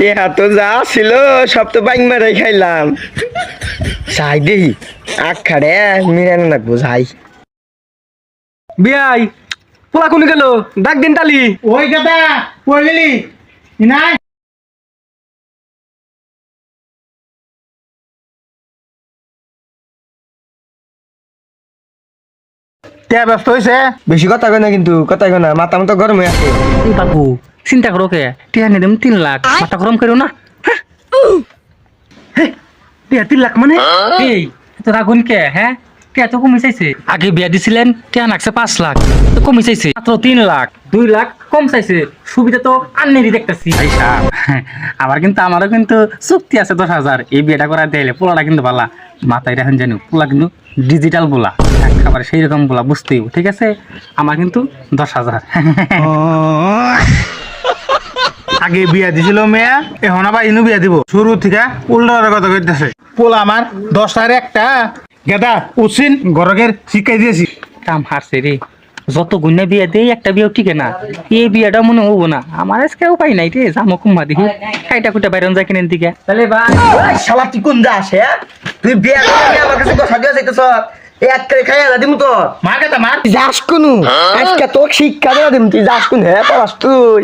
টেহা তো যা ছিল সব তো বাইক মারাই খাইলাম। যাই দেহি আখারে মিরানো লাগবো যাই। বিয়াই পোলা কোন গেল ডাক দিন তালি। ওই গাদা কই গেলি নাই? তে ব্যস্ত হইছে? বেশি কথা কয় না কিন্তু কথা কয় না, মাথা মতো গরম হয়ে আছে। এই বাবু চিন্তা করো কে টিয়া নিয়ে দেম 3 লাখ, মাথা গরম করো না। টিয়া 3 লাখ মানে এই তো রাগুন কে? হ্যাঁ টিয়া তো কমে চাইছে, আগে বিয়া দিছিলেন টিয়া নাকছে 5 লাখ, তো কমে চাইছে মাত্র 3 লাখ, 2 লাখ কম চাইছে। সুবিধা তো আন্নেরই দেখতেছি। আবার কিন্তু আমারও কিন্তু চুক্তি আছে 10,000, এই বিয়েটা করা দিলে পোলাটা কিন্তু ভালা মাথায় রাখেন জানি, পোলা কিন্তু ডিজিটাল পোলা, খাবার সেই রকম পোলা বুঝতেই, ঠিক আছে? আমার কিন্তু 10,000। আগে বিয়া দিছিল মেয়া, এখন আবার ইনু বিয়া দিব। শুরু থেকে উল্টা কথা কইতেছে। পোলা আমার 10টার একটা গেদা উচিন গরকের শিখাই দিয়েছি। কাম হারছে রে, যত গুণা বিয়া দেই একটা বিয়েও টিকে না, এই বিয়াটা মনে হবো না। আমার আজকে উপায় নাই রে, জামো কুম্মা দেখি খাইটা খুঁটা বাইরন যায় কিনেন দিকে। তাহলে ভাই ওই শালা তুই কোন যাস? হ্যাঁ তুই বিয়া করে আমার কাছে কথা দিয়ে যাইতেছ, এক করে খাইয়া যা দিমু তো। মার গেদা মার। যাস কোন আজকে তোকে শিক্ষা দেওয়া দিম, তুই যাস কোন? হ্যাঁ পড়াস তুই।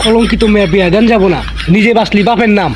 কলঙ্কিত মেয়ে বিয়া দেন যাব না, নিজে বাসলি বাপের নাম।